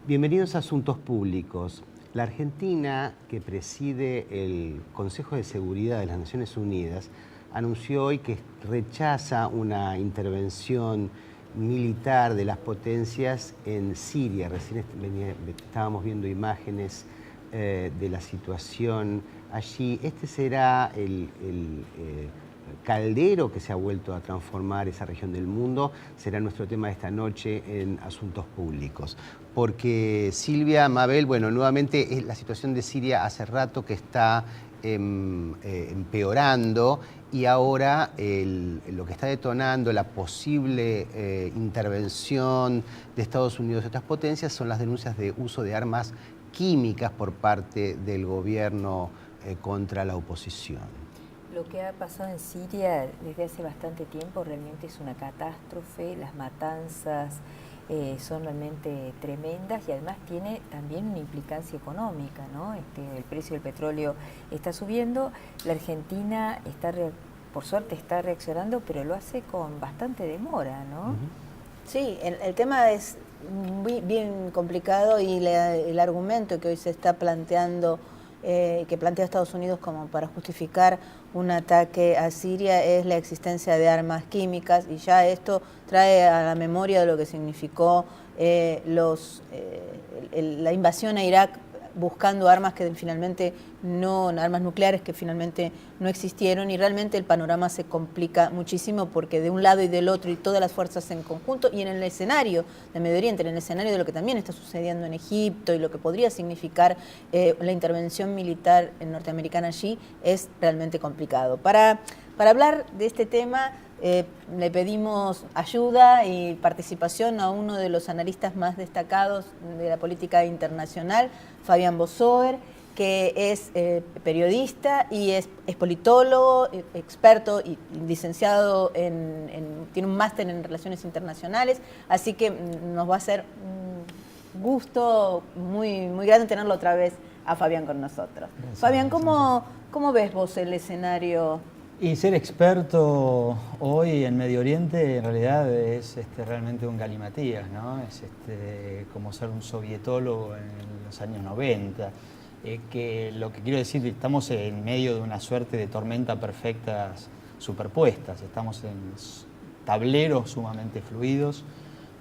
Bienvenidos a Asuntos Públicos. La Argentina, que preside el Consejo de Seguridad de las Naciones Unidas, anunció hoy que rechaza una intervención militar de las potencias en Siria. Recién estábamos viendo imágenes de la situación allí. Este será el caldero que se ha vuelto a transformar esa región del mundo. Será nuestro tema de esta noche en Asuntos Públicos. Porque Silvia, Mabel, bueno, nuevamente la situación de Siria hace rato que está empeorando y ahora lo que está detonando la posible intervención de Estados Unidos y otras potencias son las denuncias de uso de armas químicas por parte del gobierno contra la oposición. Lo que ha pasado en Siria desde hace bastante tiempo realmente es una catástrofe. Las matanzas son realmente tremendas y además tiene también una implicancia económica, ¿no? El precio del petróleo está subiendo. La Argentina por suerte está reaccionando, pero lo hace con bastante demora, ¿no? Sí, el tema es bien complicado y el argumento que hoy se está planteando, que plantea Estados Unidos como para justificar un ataque a Siria es la existencia de armas químicas, y ya esto trae a la memoria de lo que significó la invasión a Irak buscando armas que finalmente armas nucleares que finalmente no existieron, y realmente el panorama se complica muchísimo porque de un lado y del otro y todas las fuerzas en conjunto, y en el escenario de Medio Oriente, en el escenario de lo que también está sucediendo en Egipto y lo que podría significar la intervención militar norteamericana allí, es realmente complicado. Para hablar de este tema, le pedimos ayuda y participación a uno de los analistas más destacados de la política internacional, Fabián Bosover, que es periodista y es politólogo, experto y licenciado tiene un máster en Relaciones Internacionales, así que nos va a ser un gusto muy, muy grande tenerlo otra vez a Fabián con nosotros. Gracias. Fabián, ¿cómo ves vos el escenario? Y ser experto hoy en Medio Oriente en realidad es realmente un galimatías, ¿no? Es como ser un sovietólogo en los años 90. Que lo que quiero decir, estamos en medio de una suerte de tormenta perfectas superpuestas. Estamos en tableros sumamente fluidos,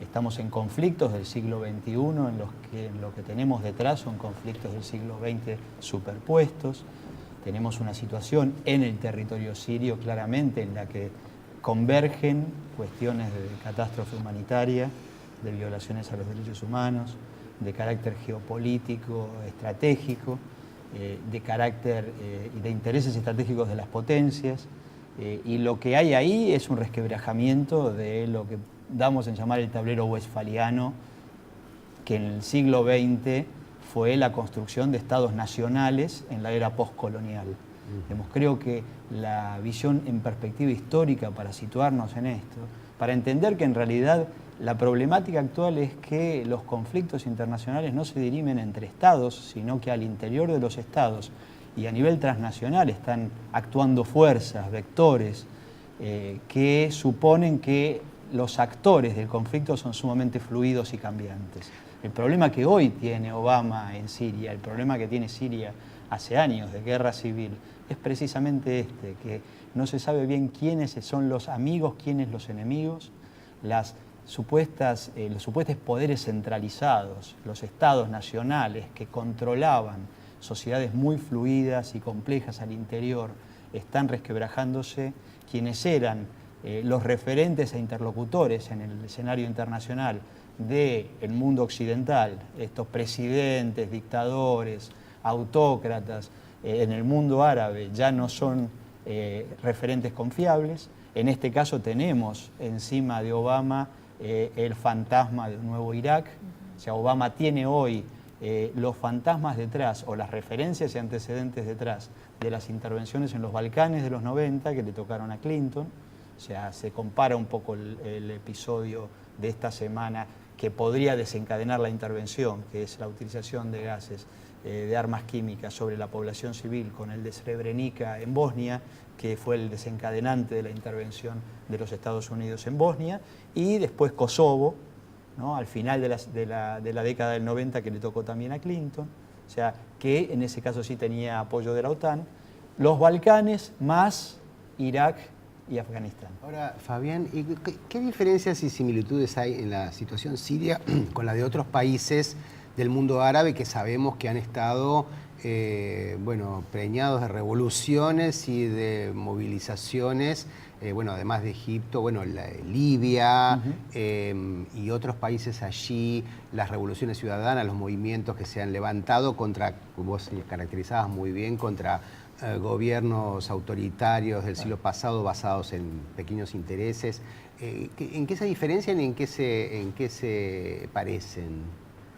estamos en conflictos del siglo XXI, en lo que tenemos detrás son conflictos del siglo XX superpuestos. Tenemos una situación en el territorio sirio claramente en la que convergen cuestiones de catástrofe humanitaria, de violaciones a los derechos humanos, de carácter geopolítico, estratégico, de carácter y de intereses estratégicos de las potencias. Y lo que hay ahí es un resquebrajamiento de lo que damos en llamar el tablero westfaliano, que en el siglo XX fue la construcción de estados nacionales en la era postcolonial. Creo que la visión en perspectiva histórica para situarnos en esto, para entender que en realidad la problemática actual es que los conflictos internacionales no se dirimen entre estados, sino que al interior de los estados y a nivel transnacional están actuando fuerzas, vectores, que suponen que los actores del conflicto son sumamente fluidos y cambiantes. El problema que hoy tiene Obama en Siria, el problema que tiene Siria hace años de guerra civil, es precisamente que no se sabe bien quiénes son los amigos, quiénes los enemigos, los supuestos poderes centralizados, los estados nacionales que controlaban sociedades muy fluidas y complejas al interior, están resquebrajándose. Quienes eran los referentes e interlocutores en el escenario internacional del mundo occidental, estos presidentes, dictadores, autócratas, en el mundo árabe ya no son referentes confiables. En este caso tenemos encima de Obama el fantasma de un nuevo Irak. O sea, Obama tiene hoy los fantasmas detrás o las referencias y antecedentes detrás de las intervenciones en los Balcanes de los 90 que le tocaron a Clinton. O sea, se compara un poco el episodio de esta semana que podría desencadenar la intervención, que es la utilización de gases, de armas químicas sobre la población civil, con el de Srebrenica en Bosnia, que fue el desencadenante de la intervención de los Estados Unidos en Bosnia, y después Kosovo, ¿no? Al final de la década del 90, que le tocó también a Clinton, o sea, que en ese caso sí tenía apoyo de la OTAN, los Balcanes más Irak y Afganistán. Ahora, Fabián, ¿y qué diferencias y similitudes hay en la situación siria con la de otros países del mundo árabe que sabemos que han estado bueno, preñados de revoluciones y de movilizaciones, bueno, además de Egipto, bueno, Libia y otros países allí, las revoluciones ciudadanas, los movimientos que se han levantado contra, como vos caracterizabas muy bien, contra gobiernos autoritarios del siglo pasado basados en pequeños intereses. ¿En qué se diferencian y en qué se parecen?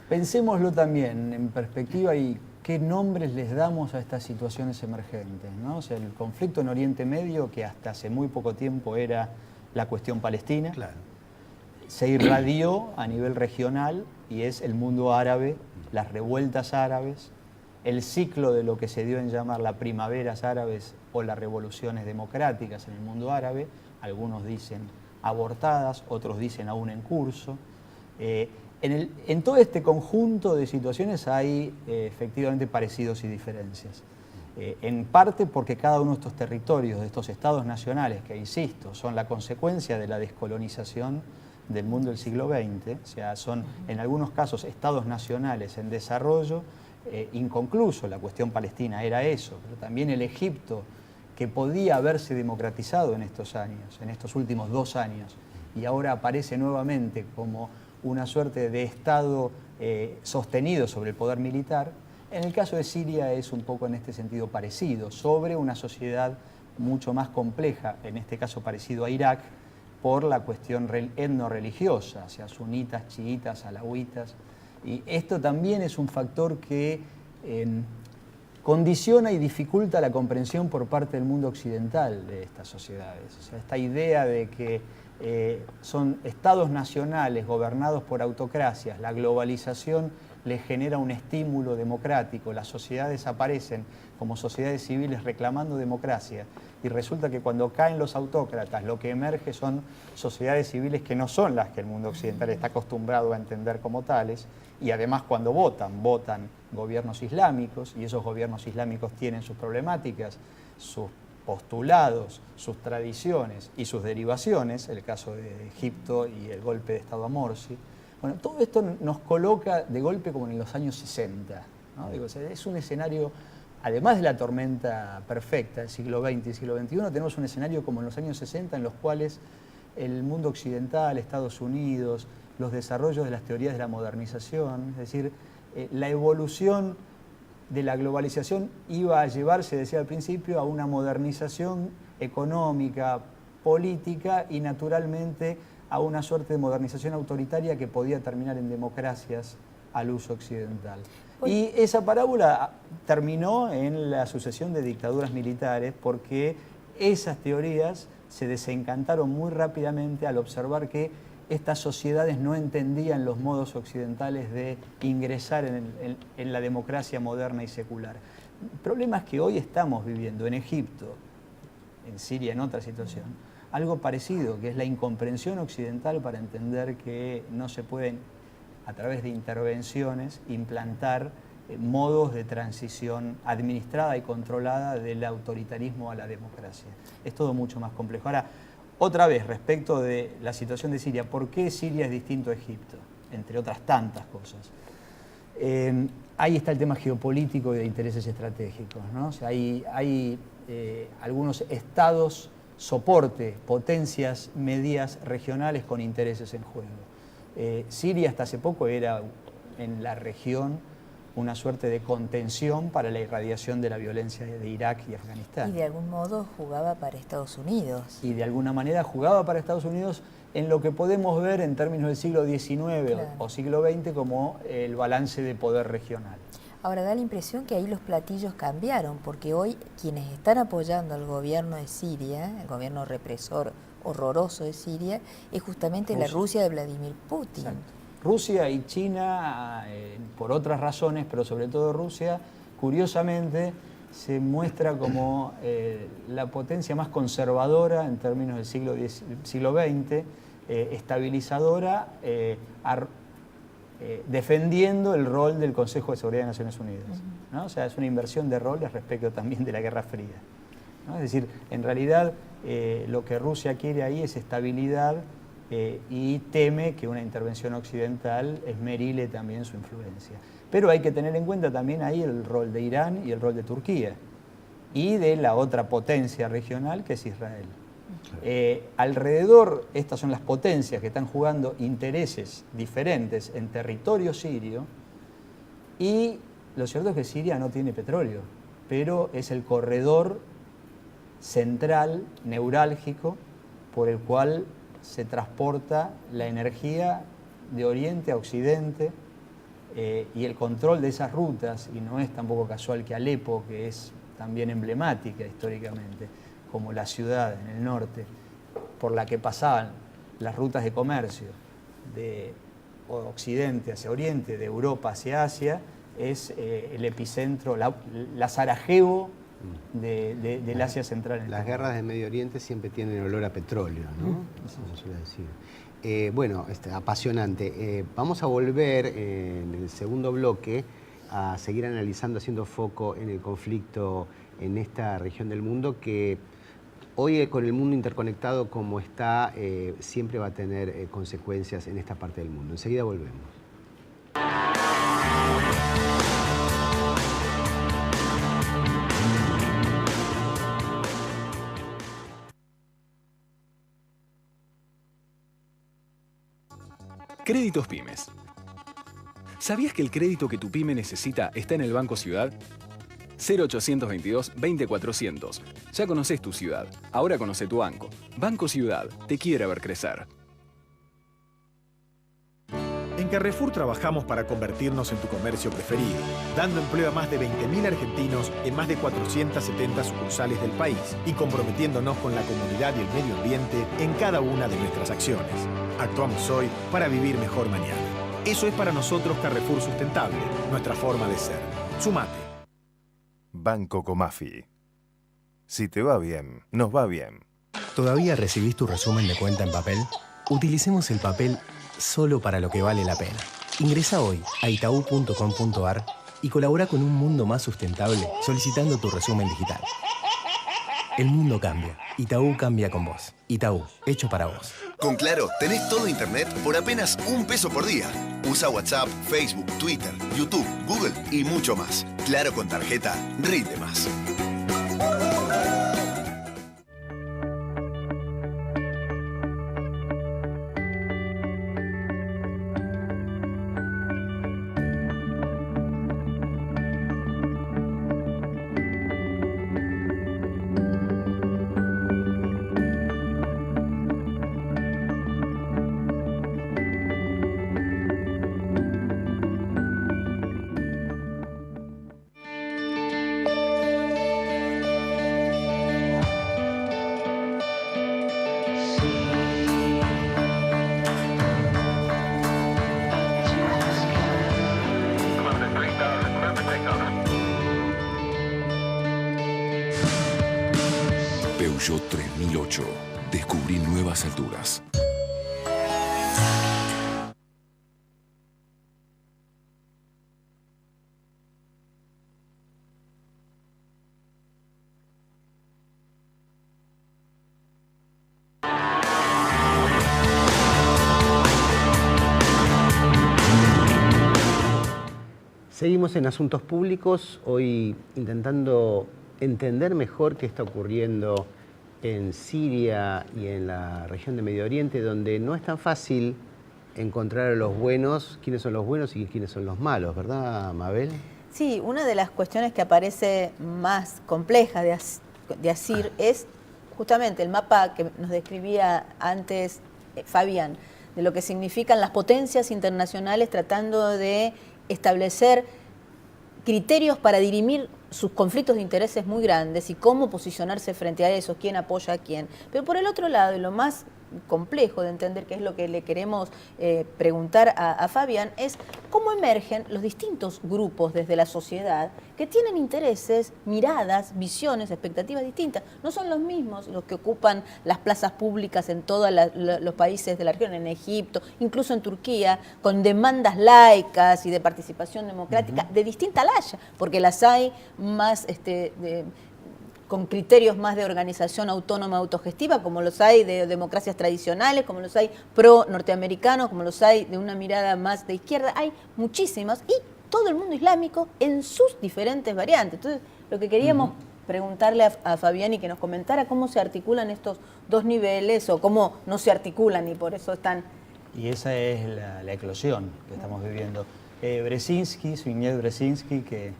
Pensémoslo también en perspectiva y qué nombres les damos a estas situaciones emergentes, ¿no? O sea, el conflicto en Oriente Medio, que hasta hace muy poco tiempo era la cuestión palestina, Claro. se irradió a nivel regional y es el mundo árabe, las revueltas árabes, el ciclo de lo que se dio en llamar las primaveras árabes o las revoluciones democráticas en el mundo árabe, algunos dicen abortadas, otros dicen aún en curso. En todo este conjunto de situaciones hay efectivamente parecidos y diferencias. En parte porque cada uno de estos territorios, de estos estados nacionales, que insisto, son la consecuencia de la descolonización del mundo del siglo XX, o sea, son en algunos casos estados nacionales en desarrollo, inconcluso, la cuestión palestina era eso, pero también el Egipto, que podía haberse democratizado en estos años, en estos últimos 2 años, y ahora aparece nuevamente como una suerte de Estado sostenido sobre el poder militar. En el caso de Siria es un poco en este sentido parecido, sobre una sociedad mucho más compleja, en este caso parecido a Irak, por la cuestión etno-religiosa, o sea, sunitas, chiitas, alawitas. Y esto también es un factor que condiciona y dificulta la comprensión por parte del mundo occidental de estas sociedades. O sea, esta idea de que son estados nacionales gobernados por autocracias, la globalización les genera un estímulo democrático, las sociedades aparecen como sociedades civiles reclamando democracia y resulta que cuando caen los autócratas lo que emerge son sociedades civiles que no son las que el mundo occidental está acostumbrado a entender como tales y además cuando votan gobiernos islámicos y esos gobiernos islámicos tienen sus problemáticas, sus postulados, sus tradiciones y sus derivaciones, el caso de Egipto y el golpe de Estado a Morsi. Bueno, todo esto nos coloca de golpe como en los años 60, ¿no? Digo, o sea, es un escenario, además de la tormenta perfecta del siglo XX y siglo XXI, tenemos un escenario como en los años 60 en los cuales el mundo occidental, Estados Unidos, los desarrollos de las teorías de la modernización, es decir, la evolución de la globalización iba a llevarse, decía al principio, a una modernización económica, política y naturalmente a una suerte de modernización autoritaria que podía terminar en democracias al uso occidental. Y esa parábola terminó en la sucesión de dictaduras militares porque esas teorías se desencantaron muy rápidamente al observar que estas sociedades no entendían los modos occidentales de ingresar en la democracia moderna y secular. El problema es que hoy estamos viviendo en Egipto, en Siria, en otra situación, algo parecido, que es la incomprensión occidental para entender que no se pueden, a través de intervenciones, implantar modos de transición administrada y controlada del autoritarismo a la democracia. Es todo mucho más complejo. Ahora, otra vez, respecto de la situación de Siria, ¿por qué Siria es distinto a Egipto? Entre otras tantas cosas. Ahí está el tema geopolítico y de intereses estratégicos, ¿no? O sea, hay algunos estados soporte, potencias medias regionales con intereses en juego. Siria hasta hace poco era en la región una suerte de contención para la irradiación de la violencia de Irak y Afganistán. Y de algún modo jugaba para Estados Unidos. Y de alguna manera jugaba para Estados Unidos en lo que podemos ver en términos del siglo XIX claro. o siglo XX como el balance de poder regional. Ahora da la impresión que ahí los platillos cambiaron, porque hoy quienes están apoyando al gobierno de Siria, el gobierno represor horroroso de Siria, es justamente la Rusia de Vladimir Putin. Exacto. Rusia y China, por otras razones, pero sobre todo Rusia, curiosamente se muestra como la potencia más conservadora en términos del siglo XX, estabilizadora, defendiendo el rol del Consejo de Seguridad de Naciones Unidas, ¿no? O sea, es una inversión de roles respecto también de la Guerra Fría, ¿no? Es decir, en realidad lo que Rusia quiere ahí es estabilidad y teme que una intervención occidental esmerile también su influencia. Pero hay que tener en cuenta también ahí el rol de Irán y el rol de Turquía y de la otra potencia regional que es Israel. Alrededor, estas son las potencias que están jugando intereses diferentes en territorio sirio, y lo cierto es que Siria no tiene petróleo, pero es el corredor central, neurálgico, por el cual se transporta la energía de oriente a occidente, y el control de esas rutas, y no es tampoco casual que Alepo, que es también emblemática históricamente, como la ciudad en el norte, por la que pasaban las rutas de comercio de occidente hacia oriente, de Europa hacia Asia, es el epicentro, la Sarajevo del Asia Central. Las guerras de Medio Oriente siempre tienen olor a petróleo, ¿no? Eso se suele decir. Bueno, apasionante. Vamos a volver en el segundo bloque a seguir analizando, haciendo foco en el conflicto en esta región del mundo que hoy, con el mundo interconectado como está, siempre va a tener consecuencias en esta parte del mundo. Enseguida volvemos. Créditos Pymes. ¿Sabías que el crédito que tu pyme necesita está en el Banco Ciudad? 0822 20400. Ya conoces tu ciudad, ahora conoce tu banco. Banco Ciudad, te quiere ver crecer. En Carrefour trabajamos para convertirnos en tu comercio preferido, dando empleo a más de 20.000 argentinos en más de 470 sucursales del país y comprometiéndonos con la comunidad y el medio ambiente en cada una de nuestras acciones. Actuamos hoy para vivir mejor mañana. Eso es para nosotros Carrefour Sustentable, nuestra forma de ser. Sumate. Banco Comafi. Si te va bien, nos va bien. ¿Todavía recibís tu resumen de cuenta en papel? Utilicemos el papel solo para lo que vale la pena. Ingresa hoy a itaú.com.ar y colabora con un mundo más sustentable solicitando tu resumen digital. El mundo cambia. Itaú cambia con vos. Itaú, hecho para vos. Con Claro, tenés todo internet por apenas $1 por día. Usa WhatsApp, Facebook, Twitter, YouTube, Google y mucho más. Claro con tarjeta, rinde más. Peugeot 3008. Descubrí nuevas alturas. Seguimos en Asuntos Públicos, hoy intentando entender mejor qué está ocurriendo en Siria y en la región de Medio Oriente, donde no es tan fácil encontrar a los buenos, quiénes son los buenos y quiénes son los malos, ¿verdad, Mabel? Sí, una de las cuestiones que aparece más compleja de Asir es justamente el mapa que nos describía antes Fabián, de lo que significan las potencias internacionales tratando de establecer criterios para dirimir sus conflictos de intereses muy grandes y cómo posicionarse frente a eso, quién apoya a quién. Pero por el otro lado, y lo más complejo de entender, que es lo que le queremos preguntar a Fabián, es cómo emergen los distintos grupos desde la sociedad que tienen intereses, miradas, visiones, expectativas distintas. No son los mismos los que ocupan las plazas públicas en todos los países de la región, en Egipto, incluso en Turquía, con demandas laicas y de participación democrática de distinta laya, porque las hay más con criterios más de organización autónoma autogestiva, como los hay de democracias tradicionales, como los hay pro-norteamericanos, como los hay de una mirada más de izquierda. Hay muchísimas, y todo el mundo islámico en sus diferentes variantes. Entonces, lo que queríamos preguntarle a Fabián y que nos comentara cómo se articulan estos dos niveles o cómo no se articulan y por eso están... Y esa es la eclosión que estamos viviendo. Brzezinski, Zbigniew Brzezinski, que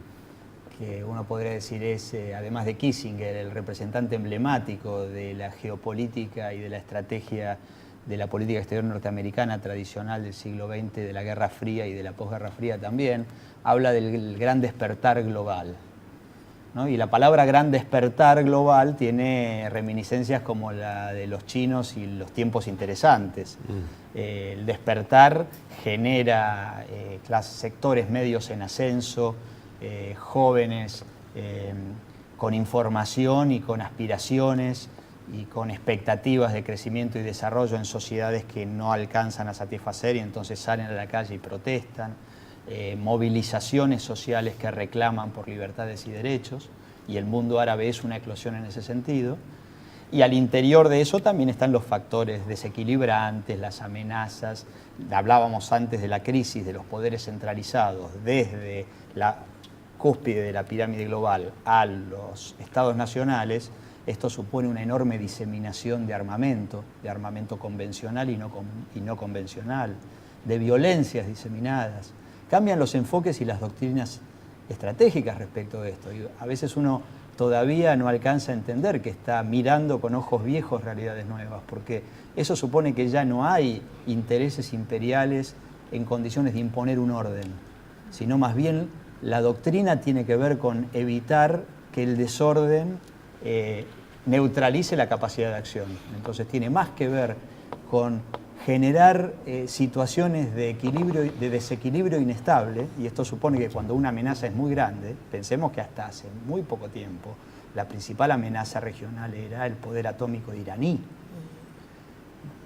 uno podría decir es, además de Kissinger, el representante emblemático de la geopolítica y de la estrategia de la política exterior norteamericana tradicional del siglo XX, de la Guerra Fría y de la posguerra fría también, habla del gran despertar global, ¿no? Y la palabra gran despertar global tiene reminiscencias como la de los chinos y los tiempos interesantes. El despertar genera sectores medios en ascenso, jóvenes con información y con aspiraciones y con expectativas de crecimiento y desarrollo en sociedades que no alcanzan a satisfacer y entonces salen a la calle y protestan, movilizaciones sociales que reclaman por libertades y derechos, y el mundo árabe es una eclosión en ese sentido. Y al interior de eso también están los factores desequilibrantes, las amenazas. Hablábamos antes de la crisis de los poderes centralizados, desde la cúspide de la pirámide global a los estados nacionales. Esto supone una enorme diseminación de armamento convencional y no convencional, de violencias diseminadas. Cambian los enfoques y las doctrinas estratégicas respecto de esto. Y a veces uno todavía no alcanza a entender que está mirando con ojos viejos realidades nuevas, porque eso supone que ya no hay intereses imperiales en condiciones de imponer un orden, sino más bien la doctrina tiene que ver con evitar que el desorden neutralice la capacidad de acción. Entonces tiene más que ver con generar situaciones de desequilibrio inestable, y esto supone que cuando una amenaza es muy grande, pensemos que hasta hace muy poco tiempo la principal amenaza regional era el poder atómico iraní.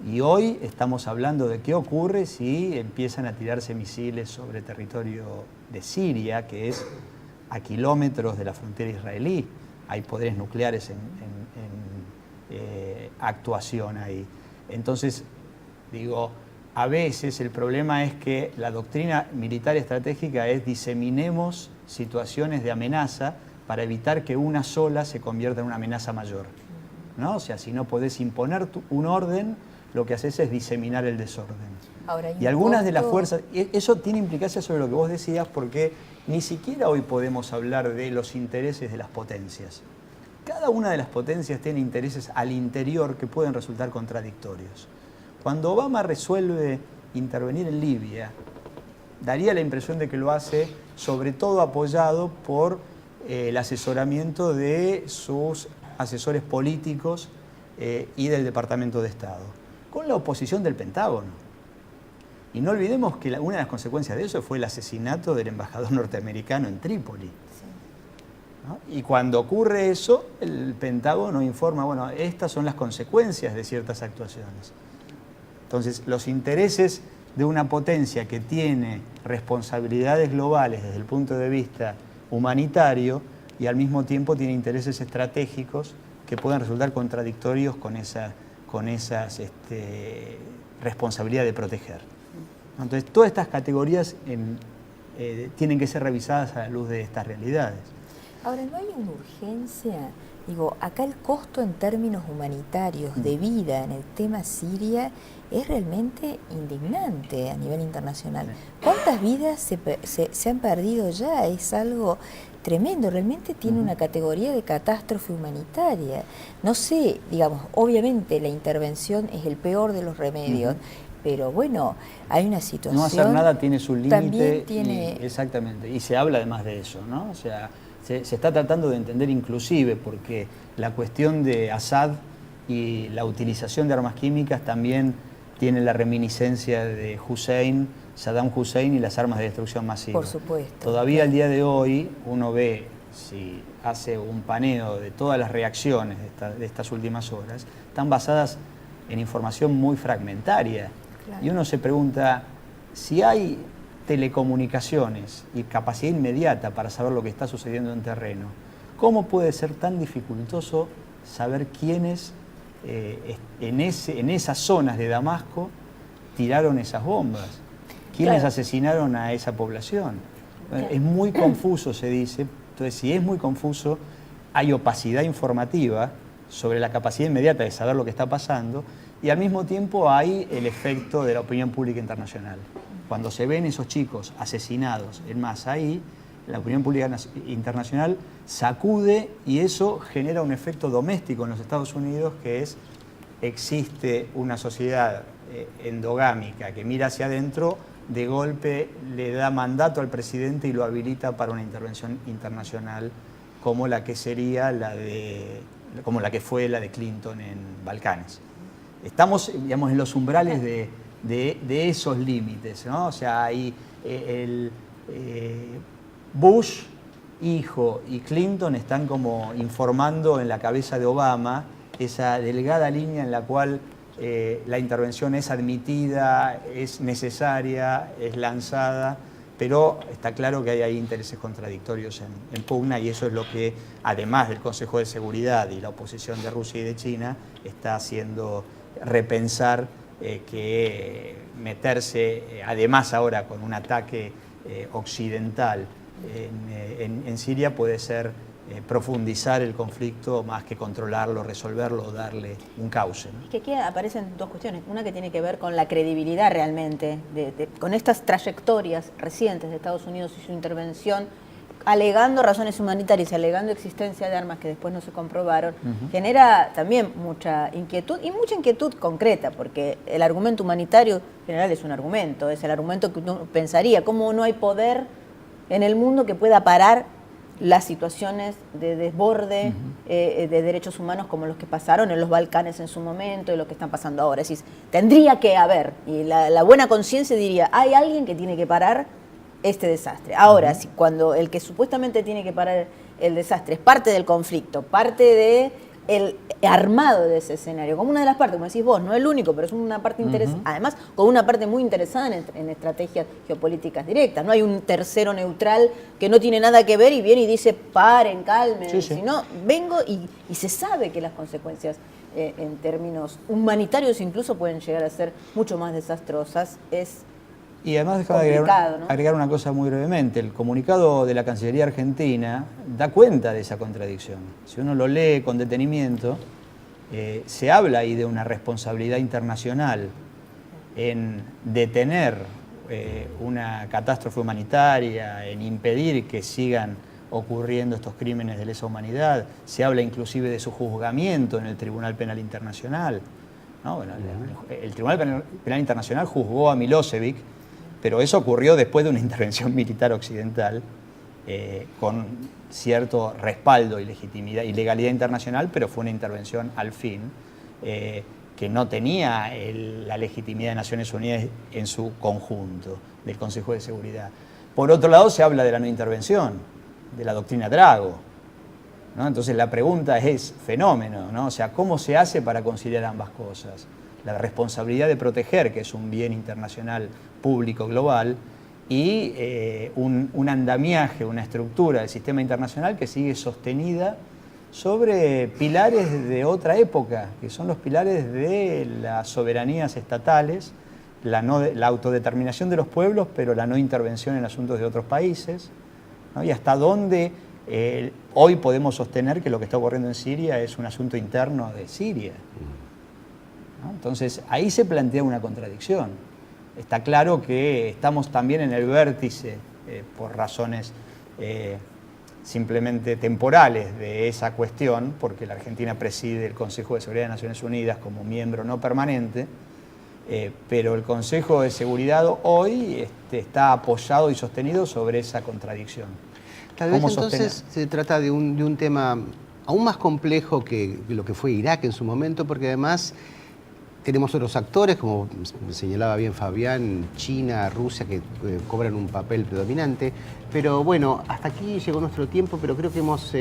Y hoy estamos hablando de qué ocurre si empiezan a tirarse misiles sobre territorio de Siria, que es a kilómetros de la frontera israelí. Hay poderes nucleares en actuación ahí. Entonces, digo, a veces el problema es que la doctrina militar estratégica es diseminemos situaciones de amenaza para evitar que una sola se convierta en una amenaza mayor, ¿no? O sea, si no podés imponer un orden, lo que haces es diseminar el desorden. Ahora, y algunas de las fuerzas, eso tiene implicancias sobre lo que vos decías, porque ni siquiera hoy podemos hablar de los intereses de las potencias. Cada una de las potencias tiene intereses al interior que pueden resultar contradictorios. Cuando Obama resuelve intervenir en Libia, daría la impresión de que lo hace sobre todo apoyado por el asesoramiento de sus asesores políticos y del Departamento de Estado, con la oposición del Pentágono. Y no olvidemos que una de las consecuencias de eso fue el asesinato del embajador norteamericano en Trípoli. ¿No? Y cuando ocurre eso, el Pentágono informa, bueno, estas son las consecuencias de ciertas actuaciones. Entonces, los intereses de una potencia que tiene responsabilidades globales desde el punto de vista humanitario y al mismo tiempo tiene intereses estratégicos que pueden resultar contradictorios con esa responsabilidad de proteger. Entonces, todas estas categorías tienen que ser revisadas a la luz de estas realidades. Ahora, ¿no hay una urgencia? Digo, acá el costo en términos humanitarios de vida en el tema Siria es realmente indignante a nivel internacional. ¿Cuántas vidas se han perdido ya? Es algo tremendo, realmente tiene una categoría de catástrofe humanitaria. No sé, digamos, obviamente la intervención es el peor de los remedios, pero bueno, hay una situación... No hacer nada tiene su límite. También tiene... Exactamente, y se habla además de eso, ¿no? O sea, se está tratando de entender inclusive, porque la cuestión de Assad y la utilización de armas químicas también tiene la reminiscencia de Saddam Hussein y las armas de destrucción masiva. Por supuesto. Todavía al día de hoy uno ve, si hace un paneo de todas las reacciones de estas últimas horas, están basadas en información muy fragmentaria. Claro. Y uno se pregunta, si hay telecomunicaciones y capacidad inmediata para saber lo que está sucediendo en terreno, ¿cómo puede ser tan dificultoso saber quiénes en esas zonas de Damasco tiraron esas bombas? ¿Quiénes Claro. asesinaron a esa población? Claro. Es muy confuso, se dice. Entonces, si es muy confuso, hay opacidad informativa sobre la capacidad inmediata de saber lo que está pasando, y al mismo tiempo hay el efecto de la opinión pública internacional. Cuando se ven esos chicos asesinados en masa ahí, la opinión pública internacional sacude, y eso genera un efecto doméstico en los Estados Unidos, que es, existe una sociedad endogámica que mira hacia adentro, de golpe le da mandato al presidente y lo habilita para una intervención internacional como la que fue la de Clinton en Balcanes. Estamos, digamos, en los umbrales de esos límites, ¿no? O sea, hay Bush, hijo, y Clinton están como informando en la cabeza de Obama esa delgada línea en la cual la intervención es admitida, es necesaria, es lanzada, pero está claro que hay ahí intereses contradictorios en pugna, y eso es lo que, además del Consejo de Seguridad y la oposición de Rusia y de China, está haciendo repensar que meterse, además ahora con un ataque occidental en Siria, puede ser profundizar el conflicto más que controlarlo, resolverlo o darle un cauce, ¿no? Es que aquí aparecen dos cuestiones. Una que tiene que ver con la credibilidad realmente, con estas trayectorias recientes de Estados Unidos y su intervención, alegando razones humanitarias y alegando existencia de armas que después no se comprobaron, genera también mucha inquietud, y mucha inquietud concreta, porque el argumento humanitario en general es un argumento, es el argumento que uno pensaría, cómo no hay poder en el mundo que pueda parar las situaciones de desborde de derechos humanos como los que pasaron en los Balcanes en su momento y lo que están pasando ahora. Es decir, tendría que haber, y la buena conciencia diría, hay alguien que tiene que parar este desastre. Ahora, si cuando el que supuestamente tiene que parar el desastre es parte del conflicto, parte de el armado de ese escenario, como una de las partes, como decís vos, no el único, pero es una parte interesante, además con una parte muy interesada en estrategias geopolíticas directas. No hay un tercero neutral que no tiene nada que ver y viene y dice, paren, calmen, sino vengo y se sabe que las consecuencias en términos humanitarios incluso pueden llegar a ser mucho más desastrosas. Y además, déjame agregar una cosa muy brevemente. El comunicado de la Cancillería Argentina da cuenta de esa contradicción. Si uno lo lee con detenimiento, se habla ahí de una responsabilidad internacional en detener una catástrofe humanitaria, en impedir que sigan ocurriendo estos crímenes de lesa humanidad. Se habla inclusive de su juzgamiento en el Tribunal Penal Internacional, ¿no? Bueno, el Tribunal Penal Internacional juzgó a Milosevic, pero eso ocurrió después de una intervención militar occidental con cierto respaldo y legitimidad y legalidad internacional, pero fue una intervención al fin que no tenía la legitimidad de Naciones Unidas en su conjunto, del Consejo de Seguridad. Por otro lado, se habla de la no intervención, de la doctrina Drago, ¿no? Entonces la pregunta es fenómeno, ¿no? O sea, ¿cómo se hace para conciliar ambas cosas? La responsabilidad de proteger, que es un bien internacional público global, y un andamiaje, una estructura del sistema internacional que sigue sostenida sobre pilares de otra época, que son los pilares de las soberanías estatales, la autodeterminación de los pueblos, pero la no intervención en asuntos de otros países, ¿no? Y hasta dónde hoy podemos sostener que lo que está ocurriendo en Siria es un asunto interno de Siria, ¿no? Entonces, ahí se plantea una contradicción. Está claro que estamos también en el vértice, por razones simplemente temporales de esa cuestión, porque la Argentina preside el Consejo de Seguridad de Naciones Unidas como miembro no permanente, pero el Consejo de Seguridad hoy está apoyado y sostenido sobre esa contradicción. Tal vez entonces se trata de un tema aún más complejo que lo que fue Irak en su momento, porque además tenemos otros actores, como señalaba bien Fabián, China, Rusia, que cobran un papel predominante. Pero bueno, hasta aquí llegó nuestro tiempo, pero creo que hemos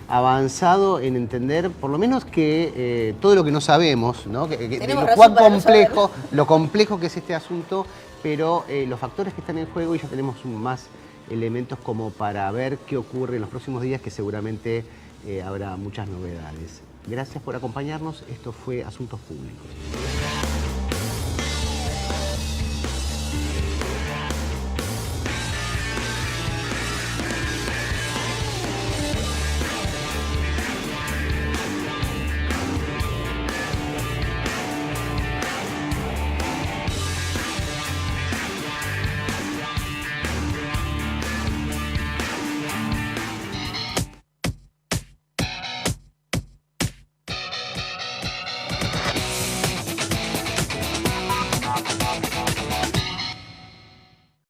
avanzado en entender, por lo menos, que todo lo que no sabemos, ¿no? Lo complejo que es este asunto, pero los factores que están en juego, y ya tenemos más elementos como para ver qué ocurre en los próximos días, que seguramente habrá muchas novedades. Gracias por acompañarnos. Esto fue Asuntos Públicos.